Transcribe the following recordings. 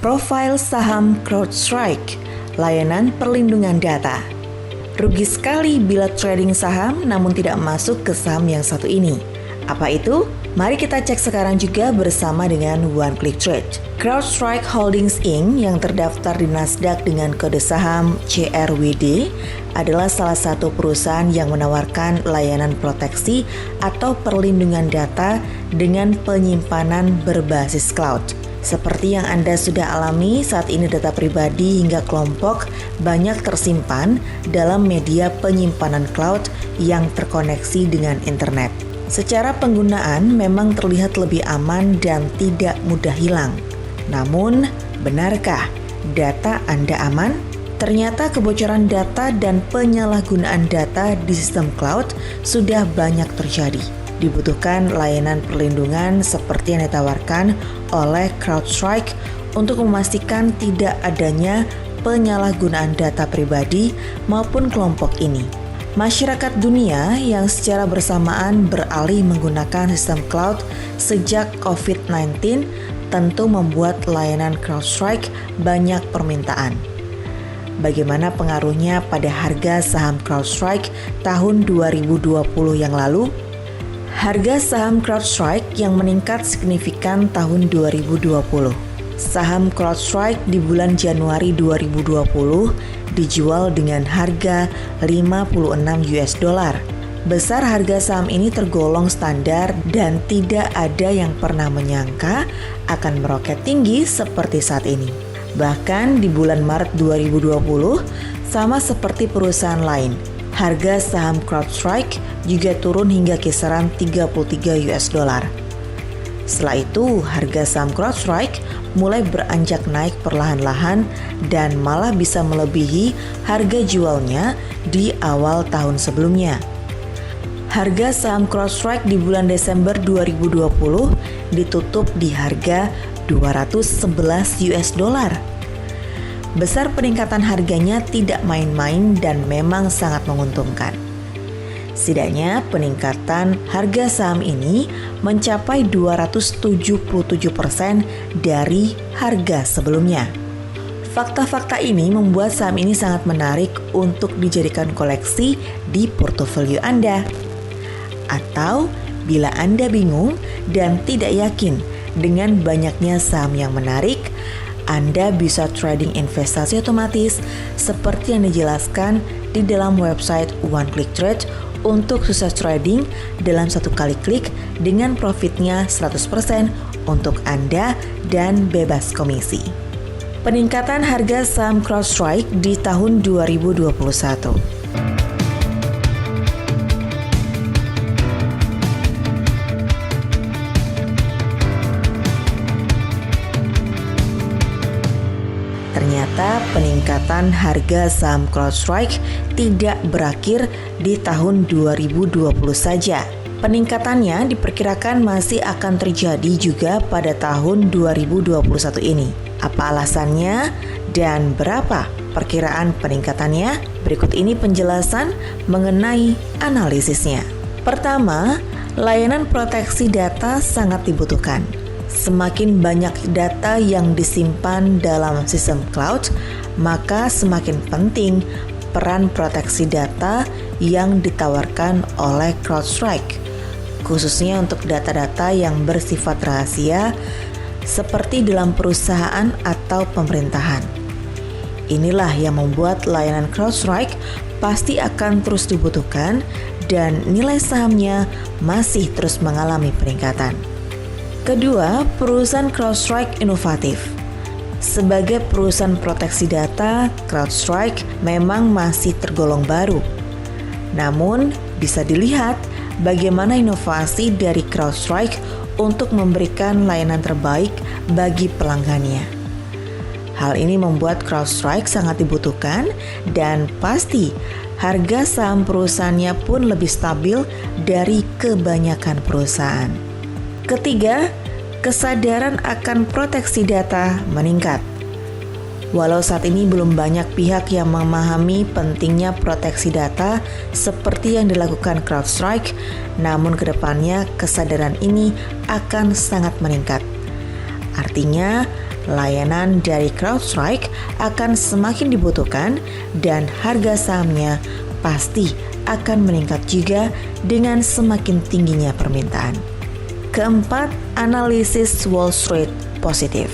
Profil saham CrowdStrike, layanan perlindungan data. Rugi sekali bila trading saham namun tidak masuk ke saham yang satu ini. Apa itu? Mari kita cek sekarang juga bersama dengan One Click Trade. CrowdStrike Holdings Inc. yang terdaftar di Nasdaq dengan kode saham CRWD adalah salah satu perusahaan yang menawarkan layanan proteksi atau perlindungan data dengan penyimpanan berbasis cloud. Seperti yang Anda sudah alami, saat ini data pribadi hingga kelompok banyak tersimpan dalam media penyimpanan cloud yang terkoneksi dengan internet. Secara penggunaan memang terlihat lebih aman dan tidak mudah hilang. Namun, benarkah data Anda aman? Ternyata kebocoran data dan penyalahgunaan data di sistem cloud sudah banyak terjadi. Dibutuhkan layanan perlindungan seperti yang ditawarkan oleh CrowdStrike untuk memastikan tidak adanya penyalahgunaan data pribadi maupun kelompok ini. Masyarakat dunia yang secara bersamaan beralih menggunakan sistem cloud sejak COVID-19 tentu membuat layanan CrowdStrike banyak permintaan. Bagaimana pengaruhnya pada harga saham CrowdStrike tahun 2020 yang lalu? Harga saham CrowdStrike yang meningkat signifikan tahun 2020. Saham CrowdStrike di bulan Januari 2020 dijual dengan harga $56. Besar harga saham ini tergolong standar dan tidak ada yang pernah menyangka akan meroket tinggi seperti saat ini. Bahkan di bulan Maret 2020, sama seperti perusahaan lain, harga saham CrowdStrike juga turun hingga kisaran $33. Setelah itu, harga saham CrowdStrike mulai beranjak naik perlahan-lahan dan malah bisa melebihi harga jualnya di awal tahun sebelumnya. Harga saham CrowdStrike di bulan Desember 2020 ditutup di harga $211. Besar peningkatan harganya tidak main-main dan memang sangat menguntungkan. Setidaknya peningkatan harga saham ini mencapai 277% dari harga sebelumnya. Fakta-fakta ini membuat saham ini sangat menarik untuk dijadikan koleksi di portofolio Anda. Atau bila Anda bingung dan tidak yakin dengan banyaknya saham yang menarik, Anda bisa trading investasi otomatis seperti yang dijelaskan di dalam website One Click Trade untuk sukses trading dalam satu kali klik dengan profitnya 100% untuk Anda dan bebas komisi. Peningkatan harga saham CrowdStrike di tahun 2021. Ternyata peningkatan harga saham CrowdStrike tidak berakhir di tahun 2020 saja. Peningkatannya diperkirakan masih akan terjadi juga pada tahun 2021 ini. Apa alasannya dan berapa perkiraan peningkatannya? Berikut ini penjelasan mengenai analisisnya. Pertama, layanan proteksi data sangat dibutuhkan. Semakin banyak data yang disimpan dalam sistem cloud, maka semakin penting peran proteksi data yang ditawarkan oleh CrowdStrike, khususnya untuk data-data yang bersifat rahasia seperti dalam perusahaan atau pemerintahan. Inilah yang membuat layanan CrowdStrike pasti akan terus dibutuhkan dan nilai sahamnya masih terus mengalami peningkatan. Kedua, perusahaan CrowdStrike inovatif. Sebagai perusahaan proteksi data, CrowdStrike memang masih tergolong baru. Namun, bisa dilihat bagaimana inovasi dari CrowdStrike untuk memberikan layanan terbaik bagi pelanggannya. Hal ini membuat CrowdStrike sangat dibutuhkan dan pasti harga saham perusahaannya pun lebih stabil dari kebanyakan perusahaan. Ketiga, kesadaran akan proteksi data meningkat. Walau saat ini belum banyak pihak yang memahami pentingnya proteksi data seperti yang dilakukan CrowdStrike, namun kedepannya kesadaran ini akan sangat meningkat. Artinya, layanan dari CrowdStrike akan semakin dibutuhkan dan harga sahamnya pasti akan meningkat juga dengan semakin tingginya permintaan. Keempat, analisis Wall Street positif.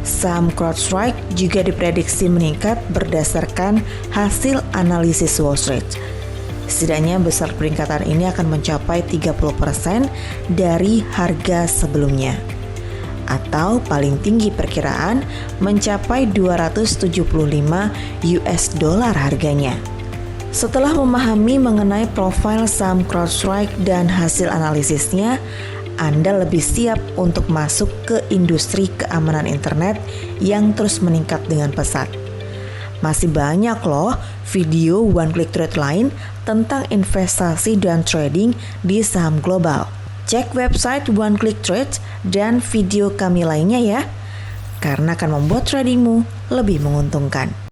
Saham CrowdStrike juga diprediksi meningkat berdasarkan hasil analisis Wall Street. Setidaknya besar peningkatan ini akan mencapai 30% dari harga sebelumnya. Atau paling tinggi perkiraan mencapai 275 US dollar harganya. Setelah memahami mengenai profil saham CrowdStrike dan hasil analisisnya, Anda lebih siap untuk masuk ke industri keamanan internet yang terus meningkat dengan pesat. Masih banyak loh video One Click Trade lain tentang investasi dan trading di saham global. Cek website One Click Trade dan video kami lainnya ya, karena akan membuat tradingmu lebih menguntungkan.